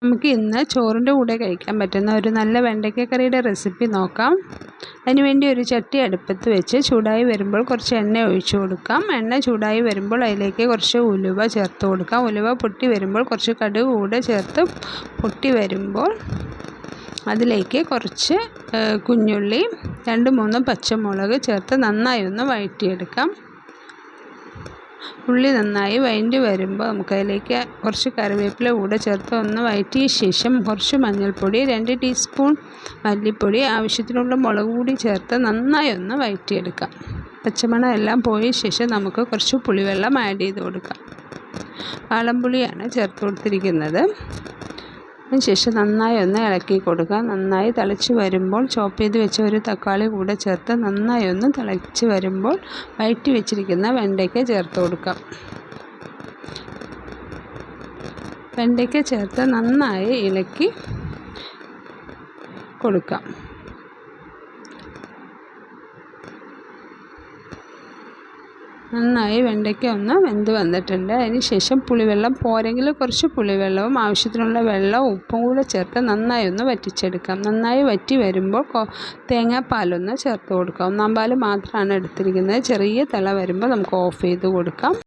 നമുക്ക് ഇന്ന് ചോറിൻ്റെ കൂടെ കഴിക്കാൻ പറ്റുന്ന ഒരു നല്ല വെണ്ടയ്ക്ക കറിയുടെ റെസിപ്പി നോക്കാം. അതിനുവേണ്ടി ഒരു ചട്ടി അടുപ്പത്ത് വെച്ച് ചൂടായി വരുമ്പോൾ കുറച്ച് എണ്ണ ഒഴിച്ചു കൊടുക്കാം. എണ്ണ ചൂടായി വരുമ്പോൾ അതിലേക്ക് കുറച്ച് ഉലുവ ചേർത്ത് കൊടുക്കാം. ഉലുവ പൊട്ടി വരുമ്പോൾ കുറച്ച് കടുക് കൂടെ ചേർത്ത് പൊട്ടി വരുമ്പോൾ അതിലേക്ക് കുറച്ച് കുഞ്ഞുള്ളി 2-3 പച്ചമുളക് ചേർത്ത് നന്നായി ഒന്ന് വഴറ്റിയെടുക്കാം. ഉള്ളി നന്നായി വഴണ്ടി വരുമ്പോൾ നമുക്കതിലേക്ക് കുറച്ച് കറിവേപ്പില കൂടെ ചേർത്ത് ഒന്ന് വഴറ്റിയ ശേഷം കുറച്ച് മഞ്ഞൾപ്പൊടി, 2 ടീസ്പൂൺ മല്ലിപ്പൊടി, ആവശ്യത്തിനുള്ള മുളക് കൂടി ചേർത്ത് നന്നായി ഒന്ന് വഴറ്റിയെടുക്കാം. പച്ചമണം എല്ലാം പോയ ശേഷം നമുക്ക് കുറച്ച് പുളിവെള്ളം ആഡ് ചെയ്ത് കൊടുക്കാം. വാളംപുളിയാണ് ചേർത്ത് കൊടുത്തിരിക്കുന്നത്. അതിനുശേഷം നന്നായി ഒന്ന് ഇളക്കി കൊടുക്കുക. നന്നായി തിളച്ച് വരുമ്പോൾ ചോപ്പ് ചെയ്ത് വെച്ച ഒരു തക്കാളി കൂടെ ചേർത്ത് നന്നായി ഒന്ന് തിളച്ച് വരുമ്പോൾ വഴറ്റി വെച്ചിരിക്കുന്ന വെണ്ടയ്ക്ക ചേർത്ത് കൊടുക്കാം. വെണ്ടയ്ക്ക ചേർത്ത് നന്നായി ഇളക്കി കൊടുക്കാം. നന്നായി വെണ്ടയ്ക്ക ഒന്ന് വെന്ത് വന്നിട്ടുണ്ട്. അതിന് ശേഷം പുളിവെള്ളം പോരെങ്കിൽ കുറച്ച് പുളിവെള്ളവും ആവശ്യത്തിനുള്ള വെള്ളവും ഉപ്പും കൂടെ ചേർത്ത് നന്നായി ഒന്ന് വറ്റിച്ചെടുക്കാം. നന്നായി വറ്റി വരുമ്പോൾ തേങ്ങാപ്പാലൊന്ന് ചേർത്ത് കൊടുക്കാം. 1/4 പാൽ മാത്രമാണ് എടുത്തിരിക്കുന്നത്. ചെറിയ തിള വരുമ്പോൾ നമുക്ക് ഓഫ് ചെയ്ത് കൊടുക്കാം.